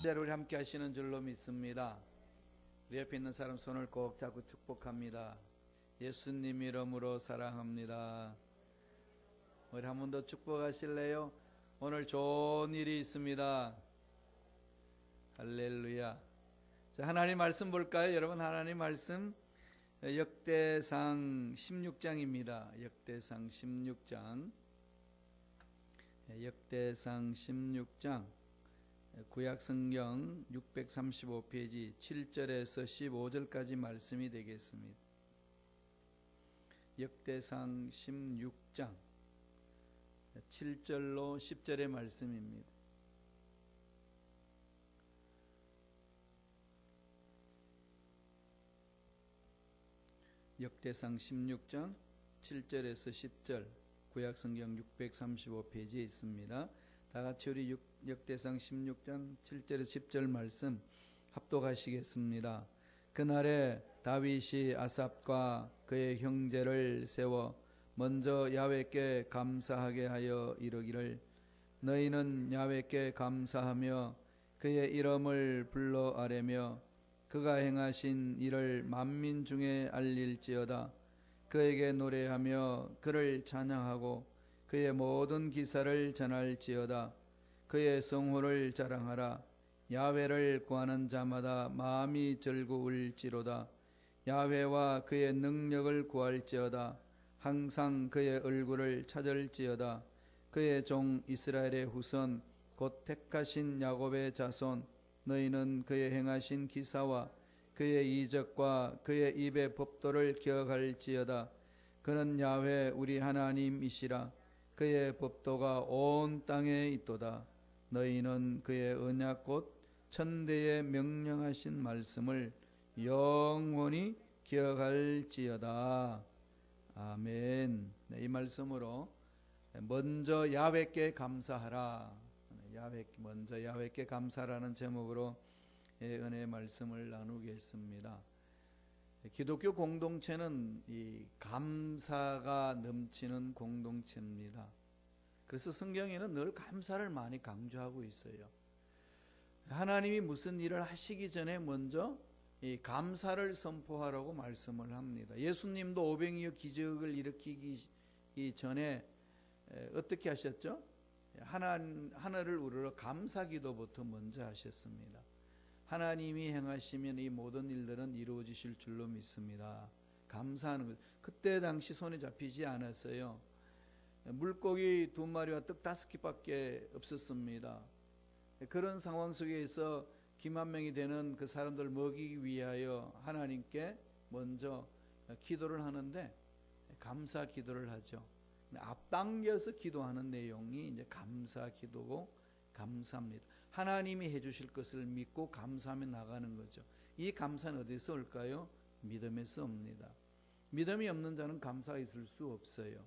대로 우리 함께 하시는 줄로 믿습니다. 우리 옆에 있는 사람 손을 꼭 잡고 축복합니다. 예수님 이름으로 사랑합니다. 우리 한 번 더 축복하실래요? 오늘 좋은 일이 있습니다. 할렐루야. 자, 하나님 말씀 볼까요? 여러분, 하나님 말씀 역대상 16장입니다. 역대상 16장. 역대상 16장. 구약성경 635페이지 7절에서 15절까지 말씀이 되겠습니다. 역대상 16장 7절로 10절의 말씀입니다. 역대상 16장 7절에서 10절 구약성경 635페이지에 있습니다. 다같이 우리 역대상 16장 7절에서 10절 말씀 합독하시겠습니다. 그날에 다윗이 아삽과 그의 형제를 세워 먼저 야훼께 감사하게 하여 이르기를 너희는 야훼께 감사하며 그의 이름을 불러 아뢰며 그가 행하신 일을 만민 중에 알릴지어다. 그에게 노래하며 그를 찬양하고 그의 모든 기사를 전할지어다. 그의 성호를 자랑하라. 야훼를 구하는 자마다 마음이 절고 울지로다. 야훼와 그의 능력을 구할지어다. 항상 그의 얼굴을 찾을지어다. 그의 종 이스라엘의 후손 곧 택하신 야곱의 자손 너희는 그의 행하신 기사와 그의 이적과 그의 입의 법도를 기억할지어다. 그는 야훼 우리 하나님이시라. 그의 법도가 온 땅에 있도다. 너희는 그의 언약 곧 천대에 명령하신 말씀을 영원히 기억할지어다. 아멘. 이 말씀으로 먼저 야훼께 감사하라. 먼저 야훼께 감사라는 제목으로 은혜의 말씀을 나누겠습니다. 기독교 공동체는 이 감사가 넘치는 공동체입니다. 그래서 성경에는 늘 감사를 많이 강조하고 있어요. 하나님이 무슨 일을 하시기 전에 먼저 이 감사를 선포하라고 말씀을 합니다. 예수님도 오병이어 기적을 일으키기 전에 어떻게 하셨죠? 하늘을 우러러 감사기도부터 먼저 하셨습니다. 하나님이 행하시면 이 모든 일들은 이루어지실 줄로 믿습니다. 감사하는 것. 그때 당시 손에 잡히지 않았어요. 물고기 2마리와 떡 5개밖에 없었습니다. 그런 상황 속에서 기만 명이 되는 그 사람들 먹이기 위하여 하나님께 먼저 기도를 하는데 감사 기도를 하죠. 앞당겨서 기도하는 내용이 이제 감사 기도고 감사합니다. 하나님이 해주실 것을 믿고 감사하며 나가는 거죠. 이 감사는 어디서 올까요? 믿음에서 옵니다. 믿음이 없는 자는 감사가 있을 수 없어요.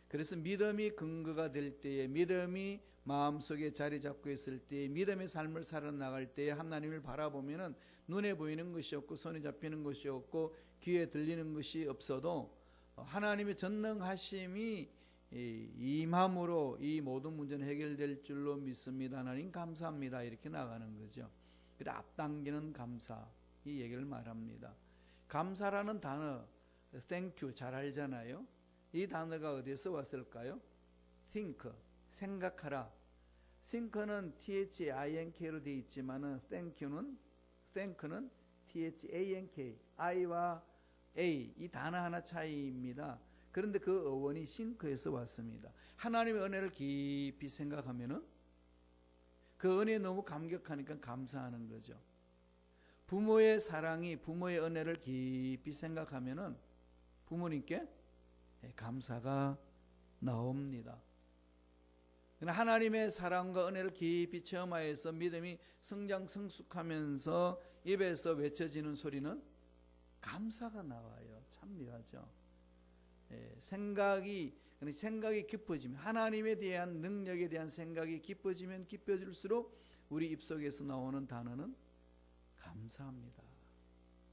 그래서 믿음이 근거가 될 때에, 믿음이 마음속에 자리 잡고 있을 때에, 믿음의 삶을 살아나갈 때에 하나님을 바라보면은 눈에 보이는 것이 없고 손에 잡히는 것이 없고 귀에 들리는 것이 없어도 하나님의 전능하심이 임함으로 이 모든 문제는 해결될 줄로 믿습니다. 하나님 감사합니다. 이렇게 나가는 거죠. 그래 앞당기는 감사, 이 얘기를 말합니다. 감사라는 단어, thank you 잘 알잖아요. 이 단어가 어디에서 왔을까요? think, 생각하라. think는 think로 되어 있지만은 thank는 thank, i와 a 이 단어 하나 차이입니다. 그런데 그 어원이 싱크에서 왔습니다. 하나님의 은혜를 깊이 생각하면은 그 은혜에 너무 감격하니까 감사하는 거죠. 부모의 사랑이, 부모의 은혜를 깊이 생각하면은 부모님께 감사가 나옵니다. 하나님의 사랑과 은혜를 깊이 체험하여서 믿음이 성장 성숙하면서 입에서 외쳐지는 소리는 감사가 나와요. 참 묘하죠. 생각이 깊어지면, 하나님에 대한 능력에 대한 생각이 깊어지면 깊어질수록 우리 입속에서 나오는 단어는 감사합니다.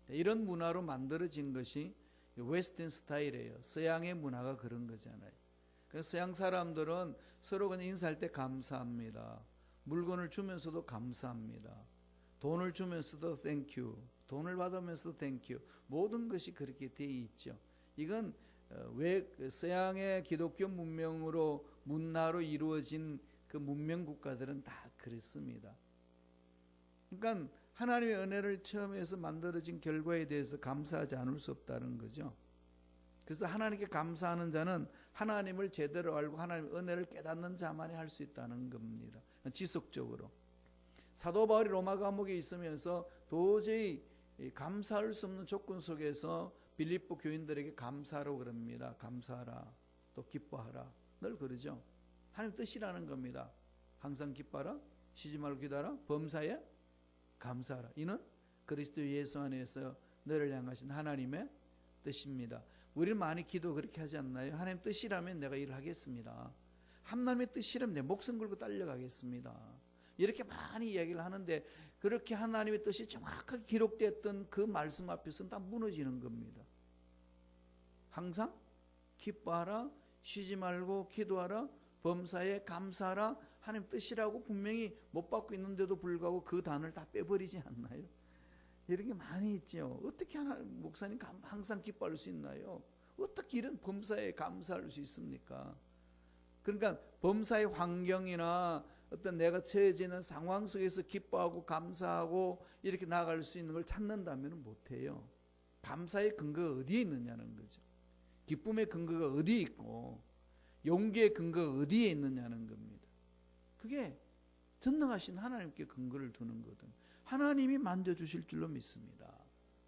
이런 문화로 만들어진 것이 웨스턴 스타일이에요. 서양의 문화가 그런 거잖아요. 그래서 서양 사람들은 서로 그냥 인사할 때 감사합니다. 물건을 주면서도 감사합니다. 돈을 주면서도 땡큐, 돈을 받으면서도 땡큐. 모든 것이 그렇게 되어 있죠. 이건 왜 서양의 기독교 문명으로 문화로 이루어진 그 문명 국가들은 다 그렇습니다. 그러니까 하나님의 은혜를 체험해서 만들어진 결과에 대해서 감사하지 않을 수 없다는 거죠. 그래서 하나님께 감사하는 자는 하나님을 제대로 알고 하나님의 은혜를 깨닫는 자만이 할 수 있다는 겁니다. 지속적으로. 사도 바울이 로마 감옥에 있으면서 도저히 감사할 수 없는 조건 속에서 빌립보 교인들에게 감사하라고 그럽니다. 감사하라, 또 기뻐하라, 늘 그러죠. 하나님 뜻이라는 겁니다. 항상 기뻐하라, 쉬지 말고 기도하라, 범사에 감사하라. 이는 그리스도 예수 안에서 너를 향하신 하나님의 뜻입니다. 우리는 많이 기도 그렇게 하지 않나요? 하나님 뜻이라면 내가 일을 하겠습니다. 하나님의 뜻이라면 내 목숨 걸고 달려가겠습니다. 이렇게 많이 이야기를 하는데 그렇게 하나님의 뜻이 정확하게 기록됐던 그 말씀 앞에서는 다 무너지는 겁니다. 항상 기뻐하라, 쉬지 말고 기도하라, 범사에 감사하라. 하나님 뜻이라고 분명히 못 받고 있는데도 불구하고 그 단어를 다 빼버리지 않나요? 이런 게 많이 있죠. 어떻게 목사님 항상 기뻐할 수 있나요? 어떻게 이런 범사에 감사할 수 있습니까? 그러니까 범사의 환경이나 어떤 내가 처해져 있는 상황 속에서 기뻐하고 감사하고 이렇게 나아갈 수 있는 걸 찾는다면 못해요. 감사의 근거가 어디에 있느냐는 거죠. 기쁨의 근거가 어디에 있고 용기의 근거가 어디에 있느냐는 겁니다. 그게 전능하신 하나님께 근거를 두는 거든 하나님이 만져주실 줄로 믿습니다.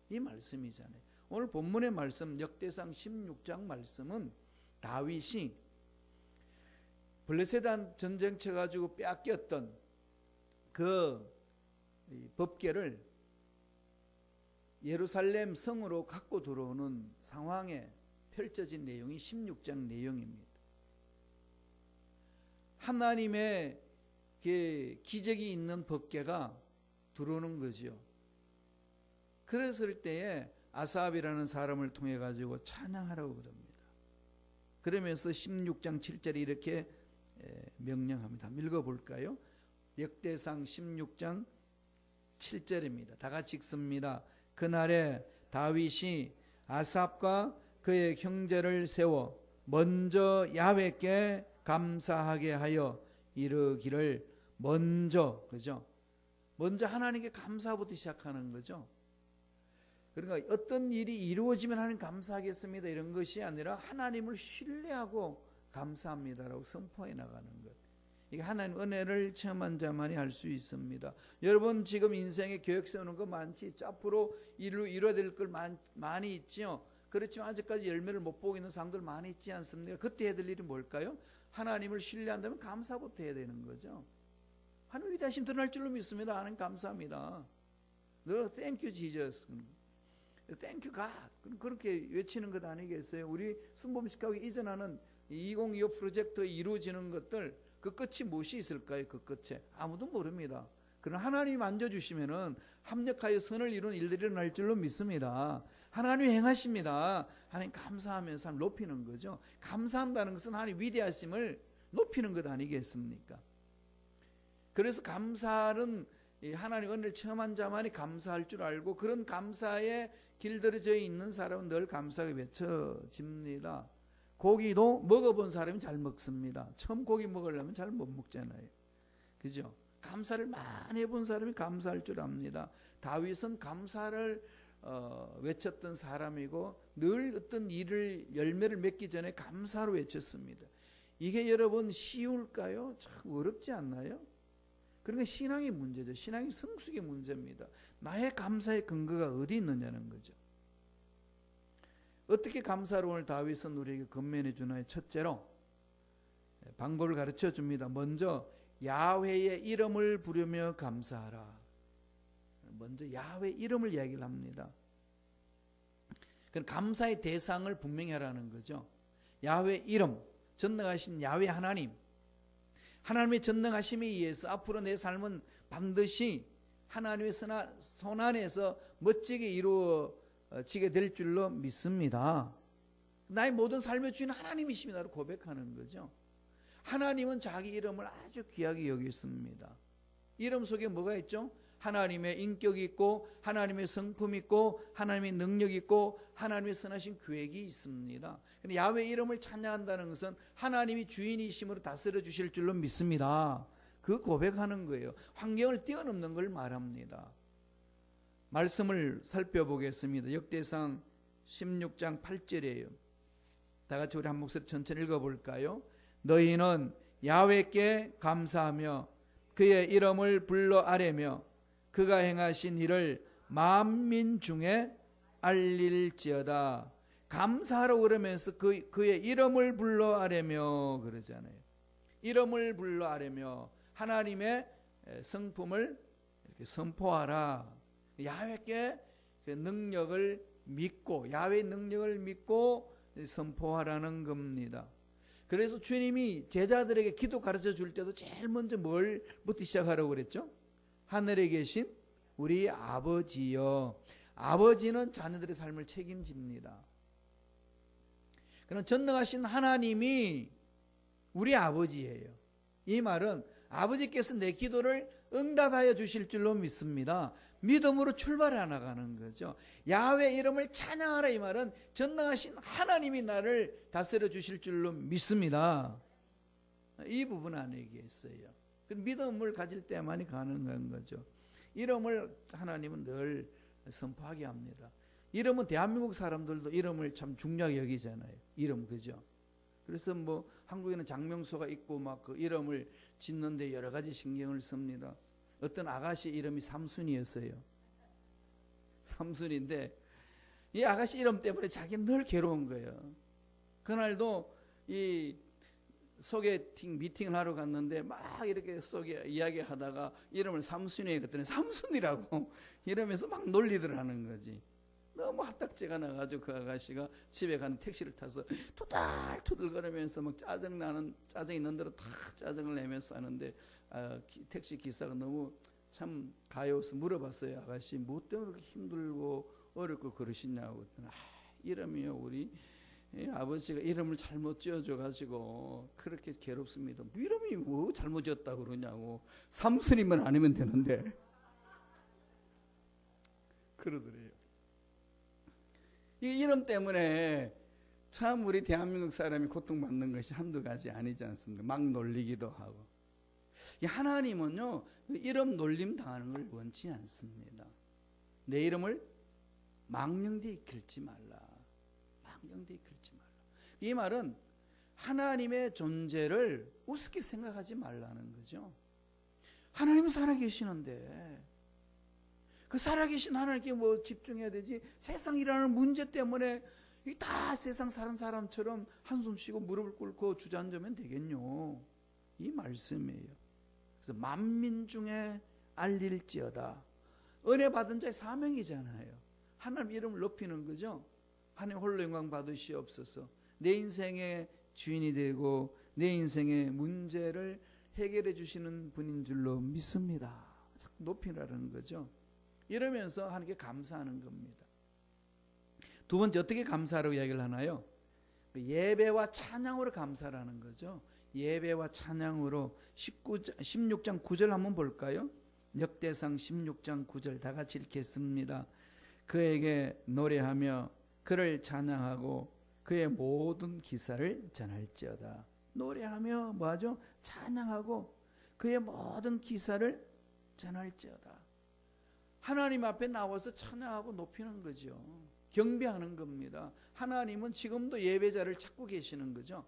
이 말씀이잖아요. 오늘 본문의 말씀 역대상 16장 말씀은 다윗이 블레셋 전쟁 쳐가지고 빼앗겼던 그 법궤를 예루살렘 성으로 갖고 들어오는 상황에 펼쳐진 내용이 16장 내용입니다. 하나님의 기적이 있는 법궤가 들어오는 거죠. 그랬을 때에 아삽이라는 사람을 통해 가지고 찬양하라고 그럽니다. 그러면서 16장 7절에 이렇게 명령합니다. 읽어볼까요? 역대상 16장 7절입니다. 다 같이 읽습니다. 그날에 다윗이 아삽과 그의 형제를 세워 먼저 야훼께 감사하게 하여 이르기를 먼저, 그죠? 먼저 하나님께 감사부터 시작하는 거죠. 그러니까 어떤 일이 이루어지면 하나님 감사하겠습니다 이런 것이 아니라 하나님을 신뢰하고 감사합니다라고 선포해 나가는 것. 이게 하나님 은혜를 체험한 자만이 할 수 있습니다. 여러분 지금 인생에 계획 세우는 거 많지, 앞으로 이루어야 될 걸 많이 있죠. 그렇지만 아직까지 열매를 못 보고 있는 상들 많이 있지 않습니까? 그때 해야 될 일이 뭘까요? 하나님을 신뢰한다면 감사부터 해야 되는 거죠. 하나님 위대하심 드러날 줄로 믿습니다. 하나님 감사합니다. 너 Thank you Jesus, Thank you God, 그렇게 외치는 것 아니겠어요? 우리 순범식하고 이전하는 2025 프로젝트 이루어지는 것들 그 끝이 무엇이 있을까요? 그 끝에 아무도 모릅니다. 그러나 하나님이 만져주시면은 합력하여 선을 이루는 일들이 일어날 줄로 믿습니다. 하나님이 행하십니다. 하나님 감사하면서 높이는 거죠. 감사한다는 것은 하나님 위대하심을 높이는 것 아니겠습니까? 그래서 감사는 하나님 은혜를 체험한 자만이 감사할 줄 알고 그런 감사에 길들여져 있는 사람은 늘 감사하게 외쳐집니다. 고기도 먹어본 사람이 잘 먹습니다. 처음 고기 먹으려면 잘 못 먹잖아요. 그죠? 감사를 많이 해본 사람이 감사할 줄 압니다. 다윗은 감사를 외쳤던 사람이고 늘 어떤 일을 열매를 맺기 전에 감사로 외쳤습니다. 이게 여러분 쉬울까요? 참 어렵지 않나요? 그러니까 신앙의 문제죠. 신앙의 성숙의 문제입니다. 나의 감사의 근거가 어디 있느냐는 거죠. 어떻게 감사를 오늘 다윗은 우리에게 건면해 주나요? 첫째로 방법을 가르쳐 줍니다. 먼저 야훼의 이름을 부르며 감사하라. 먼저 야훼 이름을 이야기를 합니다. 그럼 감사의 대상을 분명히 하라는 거죠. 야훼 이름, 전능하신 야훼 하나님, 하나님의 전능하심에 의해서 앞으로 내 삶은 반드시 하나님의 손 안에서 멋지게 이루어지게 될 줄로 믿습니다. 나의 모든 삶의 주인은 하나님이십니다라고 고백하는 거죠. 하나님은 자기 이름을 아주 귀하게 여기십니다. 이름 속에 뭐가 있죠? 하나님의 인격이 있고 하나님의 성품이 있고 하나님의 능력이 있고 하나님의 선하신 계획이 있습니다. 근데 야훼 이름을 찬양한다는 것은 하나님이 주인이심으로 다스려 주실 줄로 믿습니다. 그 고백하는 거예요. 환경을 뛰어넘는 걸 말합니다. 말씀을 살펴보겠습니다. 역대상 16장 8절이에요. 다 같이 우리 한 목소리 천천히 읽어볼까요? 너희는 야훼께 감사하며 그의 이름을 불러 아뢰며 그가 행하신 일을 만민 중에 알릴지어다. 감사하라고 그러면서 그의 이름을 불러 아뢰며 그러잖아요. 이름을 불러 아뢰며 하나님의 성품을 이렇게 선포하라. 야훼께 그 능력을 믿고 야훼의 능력을 믿고 선포하라는 겁니다. 그래서 주님이 제자들에게 기도 가르쳐 줄 때도 제일 먼저 뭘부터 시작하라고 그랬죠? 하늘에 계신 우리 아버지여. 아버지는 자녀들의 삶을 책임집니다. 그럼 전능하신 하나님이 우리 아버지예요. 이 말은 아버지께서 내 기도를 응답하여 주실 줄로 믿습니다. 믿음으로 출발해 나가는 거죠. 야훼 이름을 찬양하라 이 말은 전능하신 하나님이 나를 다스려 주실 줄로 믿습니다. 이 부분 안에 얘기했어요. 믿음을 가질 때만이 가능한 거죠. 이름을 하나님은 늘 선포하게 합니다. 이름은 대한민국 사람들도 이름을 참 중요하게 여기잖아요. 이름 그죠? 그래서 뭐 한국에는 장명소가 있고 막 그 이름을 짓는데 여러 가지 신경을 씁니다. 어떤 아가씨 이름이 삼순이었어요. 삼순인데 이 아가씨 이름 때문에 자기는 늘 괴로운 거예요. 그날도 이 소개팅 미팅을 하러 갔는데 막 이렇게 이야기하다가 이름을 삼순이에 그랬더니 삼순이라고 이러면서 막 놀리더라는 거지. 너무 화딱지가 나가지고 그 아가씨가 집에 가는 택시를 타서 투덜투덜거리면서 막 짜증이 있는 대로 다 짜증을 내면서 하는데 택시 기사가 너무 참 가여워서 물어봤어요. 아가씨 뭐 때문에 그렇게 힘들고 어렵고 그러시냐고. 이름이요 우리 아버지가 이름을 잘못 지어줘가지고 그렇게 괴롭습니다. 이름이 뭐 잘못 지었다고 그러냐고. 삼순이면 아니면 되는데 그러더래요. 이 이름 때문에 참 우리 대한민국 사람이 고통받는 것이 한두 가지 아니지 않습니까? 막 놀리기도 하고. 하나님은요 이름 놀림 당하는 걸 원치 않습니다. 내 이름을 망령되이 길지 말라. 망령되이 길지 말라. 이 말은 하나님의 존재를 우습게 생각하지 말라는 거죠. 하나님은 살아계시는데 그 살아계신 하나님께 뭐 집중해야 되지. 세상이라는 문제 때문에 다 세상 사는 사람처럼 한숨 쉬고 무릎을 꿇고 주저앉으면 되겠뇨. 이 말씀이에요. 그래서 만민 중에 알릴지어다. 은혜 받은 자의 사명이잖아요. 하나님 이름을 높이는 거죠. 하나님 홀로 영광 받으시옵소서. 내 인생의 주인이 되고 내 인생의 문제를 해결해 주시는 분인 줄로 믿습니다. 자꾸 높이라는 거죠. 이러면서 하나님께 감사하는 겁니다. 두 번째 어떻게 감사하라고 이야기를 하나요? 예배와 찬양으로 감사라는 거죠. 예배와 찬양으로 16장 9절 한번 볼까요? 역대상 16장 9절 다 같이 읽겠습니다. 그에게 노래하며 그를 찬양하고 그의 모든 기사를 전할지어다. 노래하며 뭐하죠? 찬양하고 그의 모든 기사를 전할지어다. 하나님 앞에 나와서 찬양하고 높이는 거죠. 경배하는 겁니다. 하나님은 지금도 예배자를 찾고 계시는 거죠.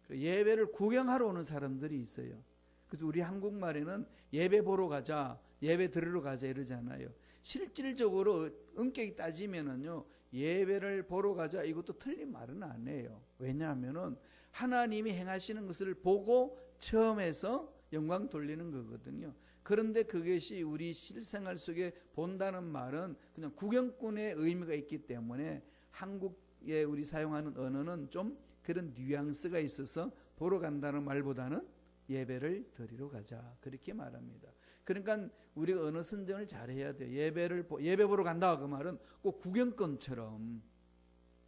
그 예배를 구경하러 오는 사람들이 있어요. 그래서 우리 한국말에는 예배 보러 가자, 예배 들으러 가자 이러잖아요. 실질적으로 엄격히 따지면은요, 예배를 보러 가자 이것도 틀린 말은 아니에요. 왜냐하면은 하나님이 행하시는 것을 보고 처음에서 영광 돌리는 거거든요. 그런데 그것이 우리 실생활 속에 본다는 말은 그냥 구경꾼의 의미가 있기 때문에 한국에 우리 사용하는 언어는 좀 그런 뉘앙스가 있어서 보러 간다는 말보다는 예배를 드리러 가자 그렇게 말합니다. 그러니까 우리가 언어 선정을 잘해야 돼요. 예배 보러 간다 그 말은 꼭 구경꾼처럼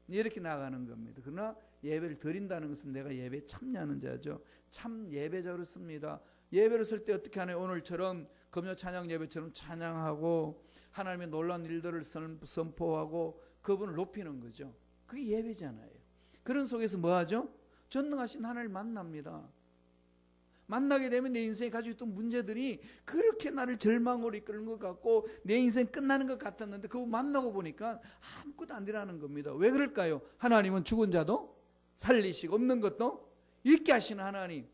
이렇게 나가는 겁니다. 그러나 예배를 드린다는 것은 내가 예배에 참여하는 자죠. 참 예배자로 씁니다. 예배를 쓸 때 어떻게 하나요? 오늘처럼 금요 찬양 예배처럼 찬양하고 하나님의 놀라운 일들을 선포하고 그분을 높이는 거죠. 그게 예배잖아요. 그런 속에서 뭐 하죠? 전능하신 하나님을 만납니다. 만나게 되면 내 인생에 가지고 있던 문제들이 그렇게 나를 절망으로 이끄는 것 같고 내 인생 끝나는 것 같았는데 그거 만나고 보니까 아무것도 안 되라는 겁니다. 왜 그럴까요? 하나님은 죽은 자도 살리시고 없는 것도 있게 하시는 하나님.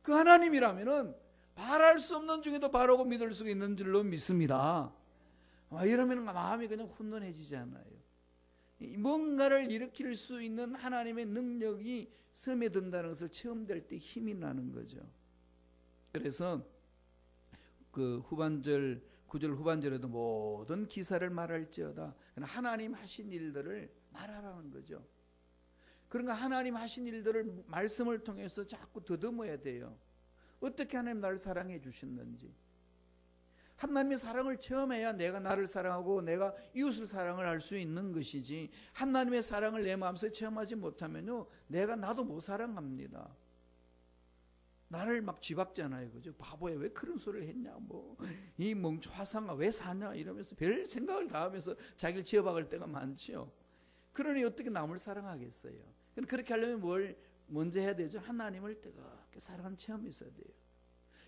그 하나님이라면은 바랄 수 없는 중에도 바라고 믿을 수 있는 줄로 믿습니다. 이러면 마음이 그냥 훈훈해지잖아요. 뭔가를 일으킬 수 있는 하나님의 능력이 스며든다는 것을 체험될 때 힘이 나는 거죠. 그래서 그 후반절 9절 후반절에도 모든 기사를 말할지어다. 하나님 하신 일들을 말하라는 거죠. 그러니까 하나님 하신 일들을 말씀을 통해서 자꾸 더듬어야 돼요. 어떻게 하나님 나를 사랑해 주셨는지. 하나님의 사랑을 체험해야 내가 나를 사랑하고 내가 이웃을 사랑을 할 수 있는 것이지, 하나님의 사랑을 내 마음속에 체험하지 못하면요 내가 나도 못 사랑합니다. 나를 막 쥐박잖아요. 그죠? 바보야 왜 그런 소리를 했냐, 뭐 이 화상아 왜 사냐 이러면서 별 생각을 다 하면서 자기를 지어박을 때가 많지요. 그러니 어떻게 남을 사랑하겠어요? 그렇게 하려면 뭘 먼저 해야 되죠? 하나님을 뜨겁게 사랑하는 체험이 있어야 돼요.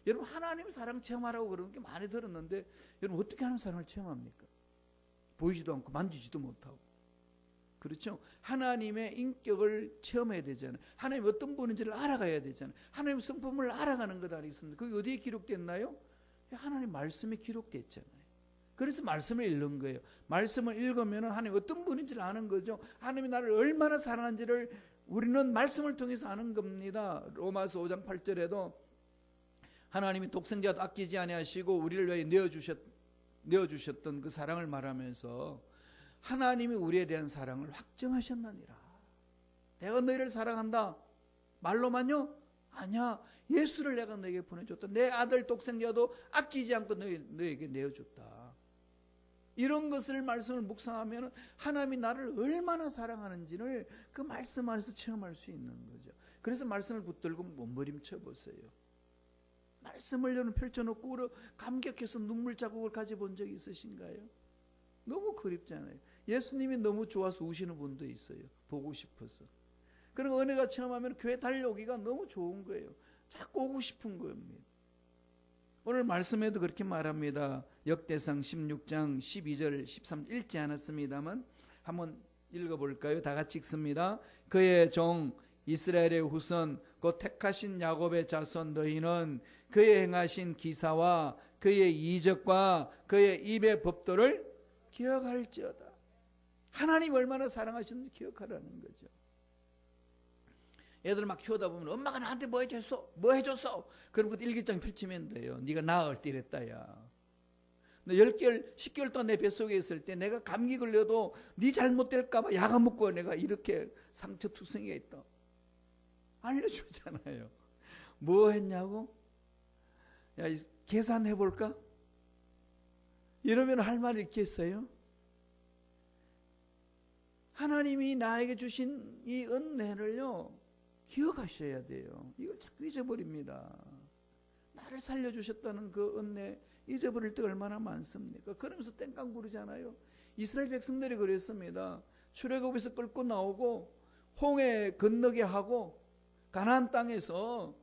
여러분 하나님 사랑 체험하라고 그러는 게 많이 들었는데 여러분 어떻게 하나님 사랑을 체험합니까? 보이지도 않고 만지지도 못하고. 그렇죠? 하나님의 인격을 체험해야 되잖아요. 하나님 어떤 분인지를 알아가야 되잖아요. 하나님 성품을 알아가는 것 아니겠습니까? 그게 어디에 기록됐나요? 하나님 말씀에 기록됐잖아요. 그래서 말씀을 읽는 거예요. 말씀을 읽으면 하나님 어떤 분인지를 아는 거죠. 하나님이 나를 얼마나 사랑하는지를 우리는 말씀을 통해서 아는 겁니다. 로마서 5장 8절에도 하나님이 독생자도 아끼지 아니하시고 우리를 위해 내어주셨던 그 사랑을 말하면서 하나님이 우리에 대한 사랑을 확정하셨느니라. 내가 너희를 사랑한다 말로만요? 아니야. 예수를 내가 너에게 보내줬다. 내 아들 독생자도 아끼지 않고 너에게 내어줬다. 이런 것을 말씀을 묵상하면 하나님이 나를 얼마나 사랑하는지를 그 말씀 안에서 체험할 수 있는 거죠. 그래서 말씀을 붙들고 몸부림쳐 보세요. 말씀을 여러분 펼쳐놓고 감격해서 눈물 자국을 가져본 적이 있으신가요? 너무 그립잖아요. 예수님이 너무 좋아서 우시는 분도 있어요. 보고 싶어서. 그리고 은혜가 체험하면 교회 달려오기가 너무 좋은 거예요. 자꾸 오고 싶은 겁니다. 오늘 말씀에도 그렇게 말합니다. 역대상 16장 12절 13절 읽지 않았습니다만 한번 읽어볼까요? 다 같이 읽습니다. 그의 종 이스라엘의 후손 곧 택하신 야곱의 자손 너희는 그의 행하신 기사와 그의 이적과 그의 입의 법도를 기억할지어다. 하나님 얼마나 사랑하셨는지 기억하라는 거죠. 애들 막 키우다 보면 엄마가 나한테 뭐 해줬어? 뭐 해줬어? 그러면 일기장 펼치면 돼요. 네가 낳을 때 이랬다 야. 너 10개월 10개월 동안 내 뱃속에 있을 때 내가 감기 걸려도 네 잘못될까 봐 약을 먹고 내가 이렇게 상처투성이가 있다. 알려주잖아요. 뭐 했냐고? 야, 계산해 볼까? 이러면 할 말이 있겠어요? 하나님이 나에게 주신 이 은혜를요 기억하셔야 돼요. 이걸 자꾸 잊어버립니다. 나를 살려주셨다는 그 은혜 잊어버릴 때가 얼마나 많습니까? 그러면서 땡깡 부르잖아요. 이스라엘 백성들이 그랬습니다. 출애굽에서 끌고 나오고 홍해 건너게 하고 가나안 땅에서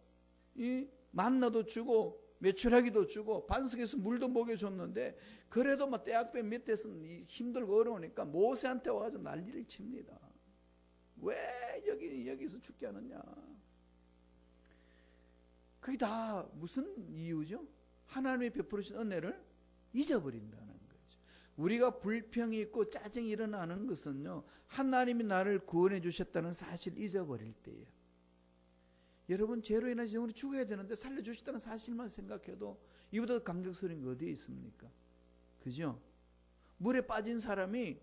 이 만나도 주고 메추라기도 주고 반석에서 물도 먹여줬는데 그래도 막 떼약볕 밑에서 힘들고 어려우니까 모세한테 와가지고 난리를 칩니다. 왜 여기서 죽게 하느냐? 그게 다 무슨 이유죠? 하나님이 베풀으신 은혜를 잊어버린다는 거죠. 우리가 불평이 있고 짜증이 일어나는 것은요 하나님이 나를 구원해 주셨다는 사실을 잊어버릴 때예요. 여러분 죄로 인해서 영원히 죽어야 되는데 살려주셨다는 사실만 생각해도 이보다 감격스러운 게 어디에 있습니까? 그죠? 물에 빠진 사람이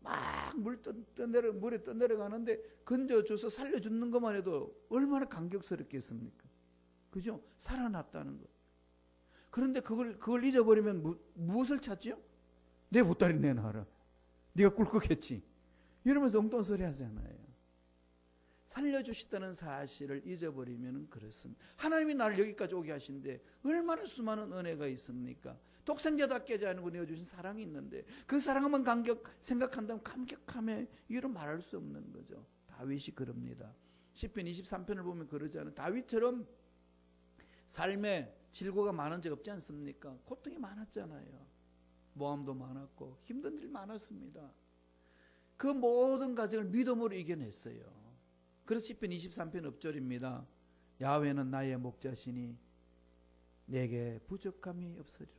막 물에 떠내려가는데 건져줘서 살려주는 것만 해도 얼마나 감격스럽겠습니까? 그죠? 살아났다는 것. 그런데 그걸 잊어버리면 무엇을 찾지요? 내 보따리 내놔라. 네가 꿀꺽했지. 이러면서 엉뚱한 소리 하잖아요. 살려주시다는 사실을 잊어버리면 그렇습니다. 하나님이 나를 여기까지 오게 하신데 얼마나 수많은 은혜가 있습니까? 독생자답게 하는 거 내어주신 사랑이 있는데 그 사랑만 생각한다면 감격함에 이유로 말할 수 없는 거죠. 다윗이 그럽니다. 시편 23편을 보면 그러잖아요. 다윗처럼 삶에 질고가 많은 적 없지 않습니까? 고통이 많았잖아요. 모함도 많았고 힘든 일 많았습니다. 그 모든 과정을 믿음으로 이겨냈어요. 그래서 시편 23편 엎절입니다. 야훼는 나의 목자시니 내게 부족함이 없으리로다.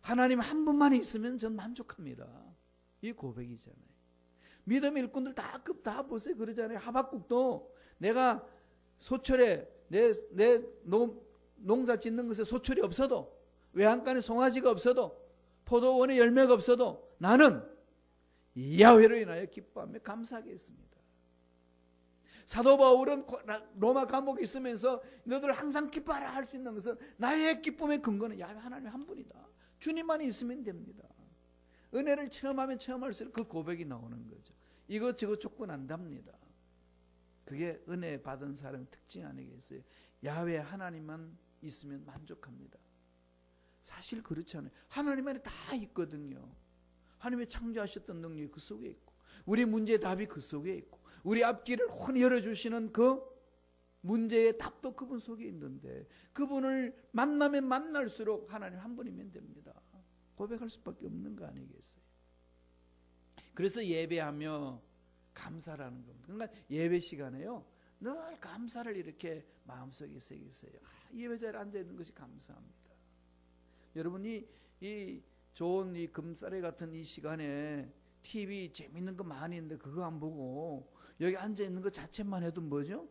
하나님 한 분만 있으면 전 만족합니다. 이 고백이잖아요. 믿음 일꾼들 다 보세요. 그러잖아요. 하박국도 내가 소철에 내 농사 짓는 것에 소철이 없어도 외양간에 송아지가 없어도 포도원에 열매가 없어도 나는 야훼로 인하여 기뻐하며 감사하겠습니다. 사도 바울은 로마 감옥에 있으면서 너들 항상 기뻐하라 할 수 있는 것은 나의 기쁨의 근거는 야훼 하나님 한 분이다. 주님만 있으면 됩니다. 은혜를 체험하면 체험할수록 그 고백이 나오는 거죠. 이것저것 조건 안답니다. 그게 은혜 받은 사람의 특징 아니겠어요? 야훼 하나님만 있으면 만족합니다. 사실 그렇지 않아요. 하나님 안에 다 있거든요. 하나님의 창조하셨던 능력이 그 속에 있고 우리 문제의 답이 그 속에 있고 우리 앞길을 훤히 열어주시는 그 문제의 답도 그분 속에 있는데 그분을 만나면 만날수록 하나님 한 분이면 됩니다. 고백할 수밖에 없는 거 아니겠어요? 그래서 예배하며 감사라는 겁니다. 그러니까 예배 시간에요 늘 감사를 이렇게 마음속에 새기세요. 예배자리에 앉아있는 것이 감사합니다. 여러분이 이 좋은 이 금사래 같은 이 시간에 TV 재밌는 거 많이 있는데 그거 안 보고 여기 앉아있는 것 자체만 해도 뭐죠?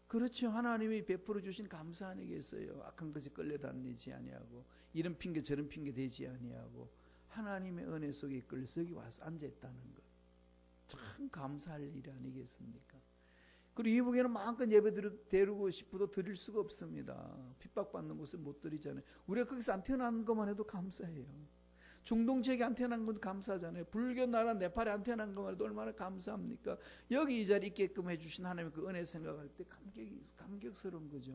그렇죠. 하나님이 베풀어 주신 감사 아니겠어요? 악한 것이 끌려다니지 아니하고 이런 핑계 저런 핑계 대지 아니하고 하나님의 은혜 속에 이끌려서 여기 와서 앉아있다는 것 참 감사할 일 아니겠습니까? 그리고 이북에는 마음껏 예배 드리고 싶어도 드릴 수가 없습니다. 핍박받는 곳을 못 드리잖아요. 우리가 거기서 안 태어난 것만 해도 감사해요. 중동 지역에 안 태어난 것도 감사하잖아요. 불교 나라 네팔에 안 태어난 것만 해도 얼마나 감사합니까? 여기 이 자리에 있게끔 해주신 하나님의 그 은혜 생각할 때 감격스러운 거죠.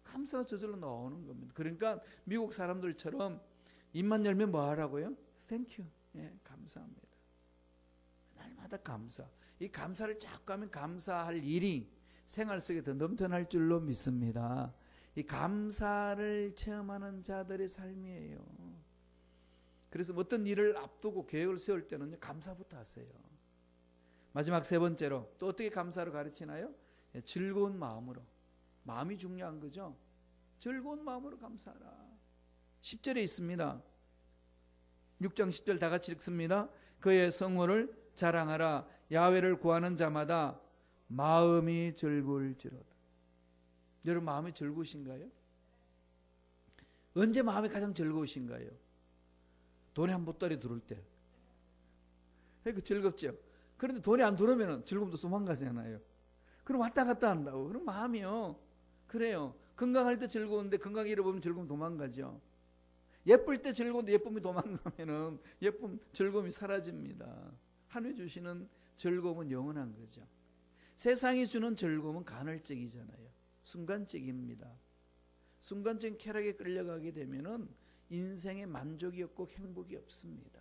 감사가 저절로 나오는 겁니다. 그러니까 미국 사람들처럼 입만 열면 뭐 하라고요? Thank you. 예, 감사합니다. 날마다 감사. 이 감사를 자꾸 하면 감사할 일이 생활 속에 더 넘쳐날 줄로 믿습니다. 이 감사를 체험하는 자들의 삶이에요. 그래서 어떤 일을 앞두고 계획을 세울 때는 감사부터 하세요. 마지막 세 번째로 또 어떻게 감사를 가르치나요? 즐거운 마음으로. 마음이 중요한 거죠. 즐거운 마음으로 감사하라. 10절에 있습니다. 6장 10절 다 같이 읽습니다. 그의 성호를 자랑하라. 야훼를 구하는 자마다 마음이 즐거울지로다. 여러분 마음이 즐거우신가요? 언제 마음이 가장 즐거우신가요? 돈이 한 보따리 들어올 때. 그러니까 즐겁죠. 그런데 돈이 안 들어오면 즐거움도 도망가잖아요. 그럼 왔다 갔다 한다고. 그럼 마음이요. 그래요. 건강할 때 즐거운데 건강 잃어버리면 즐거움 도망가죠. 예쁠 때 즐거운데 예쁨이 도망가면은 즐거움이 사라집니다. 하나님이 주시는 즐거움은 영원한 거죠. 세상이 주는 즐거움은 간헐적이잖아요. 순간적입니다. 순간적인 쾌락에 끌려가게 되면은 인생에 만족이 없고 행복이 없습니다.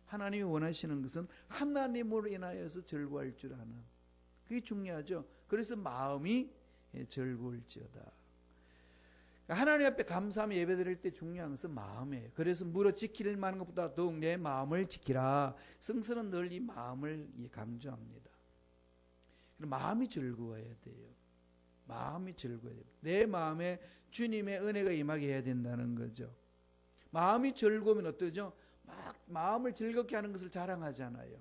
하나님이 원하시는 것은 하나님으로 인하여서 즐거워할 줄 아는 그게 중요하죠. 그래서 마음이 즐거울지어다. 하나님 앞에 감사하며 예배드릴 때 중요한 것은 마음이에요. 그래서 물어 지킬 만한 것보다 더욱 내 마음을 지키라. 성서는 늘 이 마음을 강조합니다. 마음이 즐거워야 돼요. 마음이 즐거워야 돼요. 내 마음에 주님의 은혜가 임하게 해야 된다는 거죠. 마음이 즐거우면 어떠죠? 막 마음을 즐겁게 하는 것을 자랑하잖아요.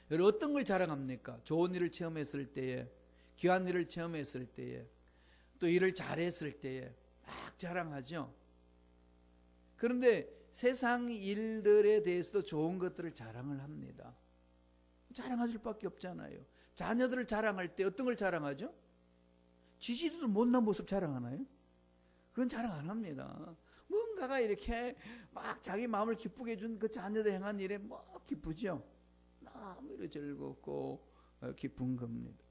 여러분 어떤 걸 자랑합니까? 좋은 일을 체험했을 때에, 귀한 일을 체험했을 때에, 또 일을 잘했을 때에 막 자랑하죠. 그런데 세상 일들에 대해서도 좋은 것들을 자랑을 합니다. 자랑할 수밖에 없잖아요. 자녀들을 자랑할 때 어떤 걸 자랑하죠? 지지도 못난 모습 자랑하나요? 그건 자랑 안 합니다. 뭔가가 이렇게 막 자기 마음을 기쁘게 해준 그 자녀들 행한 일에 뭐 기쁘죠. 너무 즐겁고 깊은 겁니다.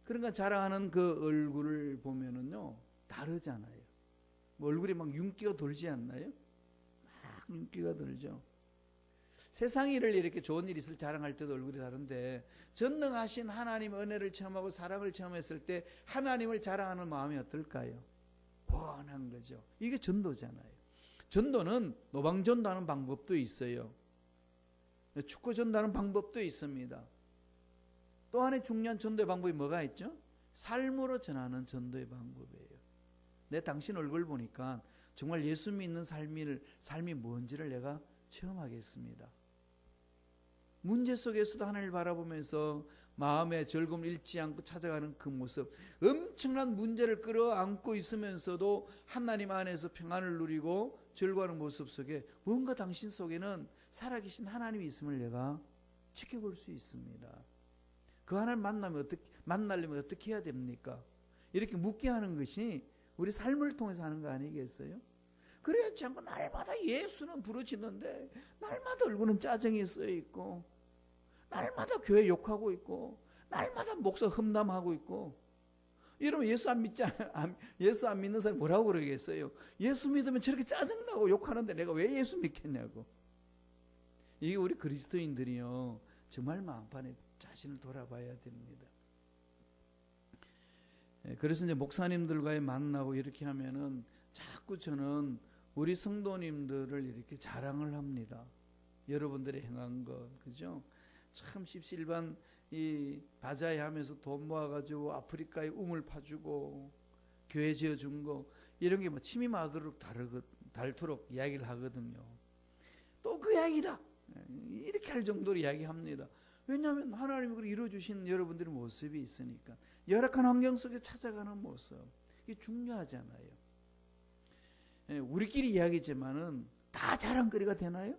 그러니까 자랑하는 그 얼굴을 보면은요 다르잖아요. 뭐 얼굴이 막 윤기가 돌지 않나요? 막 윤기가 돌죠. 세상 일을 이렇게 좋은 일 있을 자랑할 때도 얼굴이 다른데 전능하신 하나님의 은혜를 체험하고 사랑을 체험했을 때 하나님을 자랑하는 마음이 어떨까요? 훤한 거죠. 이게 전도잖아요. 전도는 노방전도하는 방법도 있어요. 축구 전도하는 방법도 있습니다. 또 하나의 중요한 전도의 방법이 뭐가 있죠? 삶으로 전하는 전도의 방법이에요. 내 당신 얼굴 보니까 정말 예수 믿는 삶이 뭔지를 내가 체험하겠습니다. 문제 속에서도 하나님을 바라보면서 마음의 즐거움을 잃지 않고 찾아가는 그 모습, 엄청난 문제를 끌어안고 있으면서도 하나님 안에서 평안을 누리고 즐거워하는 모습 속에 뭔가 당신 속에는 살아계신 하나님이 있음을 내가 지켜볼 수 있습니다. 그 하나님 만나려면 어떻게 해야 됩니까? 이렇게 묻게 하는 것이 우리 삶을 통해서 하는 거 아니겠어요? 그래야지 않고 날마다 예수는 부르짖는데 날마다 얼굴은 짜증이 써있고 날마다 교회 욕하고 있고 날마다 목사 험담하고 있고 이러면 예수 안 믿는 사람이 뭐라고 그러겠어요? 예수 믿으면 저렇게 짜증나고 욕하는데 내가 왜 예수 믿겠냐고. 이게 우리 그리스도인들이요 정말 마음판에 자신을 돌아봐야 됩니다. 그래서 이제 목사님들과의 만나고 이렇게 하면은 자꾸 저는 우리 성도님들을 이렇게 자랑을 합니다. 여러분들이 행한 것, 그죠? 참 십시일반 이 바자회 하면서 돈 모아가지고 아프리카에 우물 파주고 교회 지어준 거 이런 게 뭐 침이 마르도록 닳도록 이야기를 하거든요. 또 그 이야기다 이렇게 할 정도로 이야기합니다. 왜냐하면 하나님이 그렇게 이루어주신 여러분들의 모습이 있으니까 열악한 환경 속에 찾아가는 모습 이게 중요하잖아요. 우리끼리 이야기지만은 다 자랑거리가 되나요?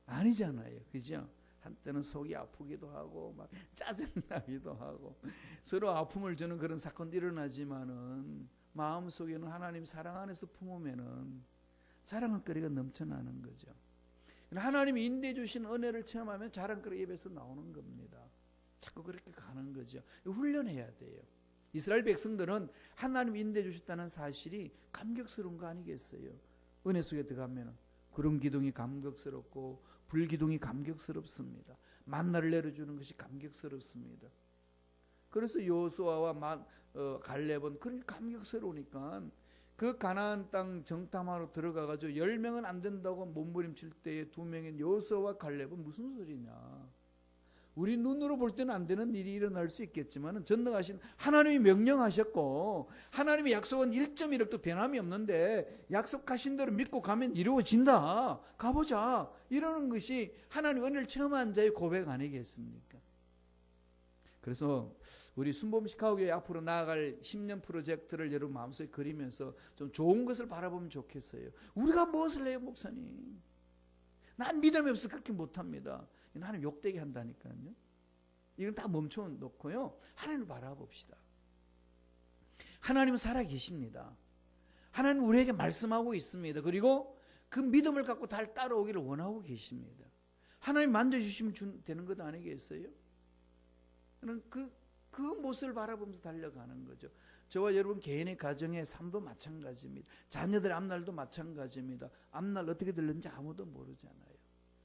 아니잖아요, 그죠? 한때는 속이 아프기도 하고 막 짜증나기도 하고 서로 아픔을 주는 그런 사건도 일어나지만은 마음 속에는 하나님 사랑 안에서 품으면은 자랑할 거리가 넘쳐나는 거죠. 하나님이 인도해 주신 은혜를 체험하면 자랑거리 입에서 나오는 겁니다. 자꾸 그렇게 가는 거죠. 훈련해야 돼요. 이스라엘 백성들은 하나님 인도해 주셨다는 사실이 감격스러운 거 아니겠어요? 은혜 속에 들어가면 구름 기둥이 감격스럽고 불 기둥이 감격스럽습니다. 만나를 내려주는 것이 감격스럽습니다. 그래서 여호수아와 갈렙은 그렇게 감격스러우니까 그 가나안 땅 정탐하러 들어가가지고 10명은 안 된다고 몸부림칠 때에 2명인 여호수아와 갈렙은 무슨 소리냐. 우리 눈으로 볼 때는 안 되는 일이 일어날 수 있겠지만 전능하신 하나님이 명령하셨고 하나님의 약속은 1.1억도 변함이 없는데 약속하신 대로 믿고 가면 이루어진다. 가보자. 이러는 것이 하나님 은혜를 체험한 자의 고백 아니겠습니까? 그래서 우리 순범시카고교회 앞으로 나아갈 10년 프로젝트를 여러분 마음속에 그리면서 좀 좋은 것을 바라보면 좋겠어요. 우리가 무엇을 해요, 목사님? 난 믿음이 없어 그렇게 못합니다. 하나님 욕되게 한다니까요. 이건 다 멈춰놓고요. 하나님을 바라봅시다. 하나님은 살아계십니다. 하나님 우리에게 말씀하고 있습니다. 그리고 그 믿음을 갖고 달 따라오기를 원하고 계십니다. 하나님 만져주시면 되는 것 아니겠어요? 그 모습을 바라보면서 달려가는 거죠. 저와 여러분 개인의 가정의 삶도 마찬가지입니다. 자녀들의 앞날도 마찬가지입니다. 앞날 어떻게 될는지 아무도 모르잖아요.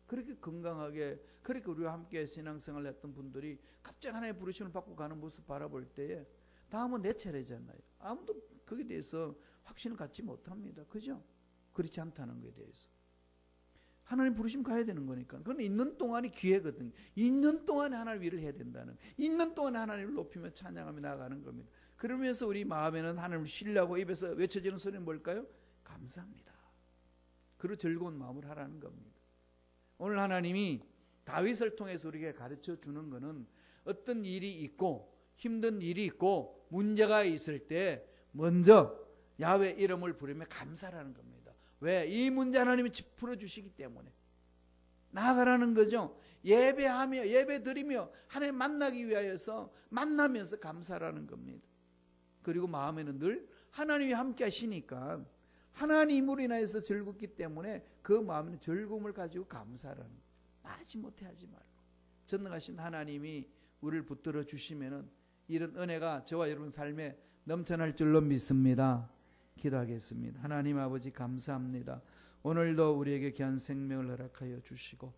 그렇게 건강하게 그렇게 우리와 함께 신앙생활을 했던 분들이 갑자기 하나님의 부르심을 받고 가는 모습 바라볼 때에 다음은 내 차례잖아요. 아무도 거기에 대해서 확신을 갖지 못합니다. 그죠? 그렇지 않다는 것에 대해서. 하나님 부르심 가야 되는 거니까. 그건 있는 동안이 기회거든요. 있는 동안에 하나님 일을 해야 된다는. 있는 동안에 하나님을 높이며 찬양하며 나아가는 겁니다. 그러면서 우리 마음에는 하나님을 신뢰하고 입에서 외쳐지는 소리는 뭘까요? 감사합니다. 그리고 즐거운 마음을 하라는 겁니다. 오늘 하나님이 다윗을 통해서 우리에게 가르쳐 주는 것은 어떤 일이 있고 힘든 일이 있고 문제가 있을 때 먼저 야훼 이름을 부르며 감사라는 겁니다. 왜? 이 문제 하나님이 풀어주시기 때문에 나아가라는 거죠. 예배하며 예배드리며 하나님 만나기 위하여서 만나면서 감사라는 겁니다. 그리고 마음에는 늘 하나님이 함께 하시니까 하나님으로 인하여서 즐겁기 때문에 그 마음에는 즐거움을 가지고 감사라는 마지 못해 하지 말고 전능하신 하나님이 우리를 붙들어 주시면은 이런 은혜가 저와 여러분 삶에 넘쳐날 줄로 믿습니다. 기도하겠습니다. 하나님 아버지 감사합니다. 오늘도 우리에게 귀한 생명을 허락하여 주시고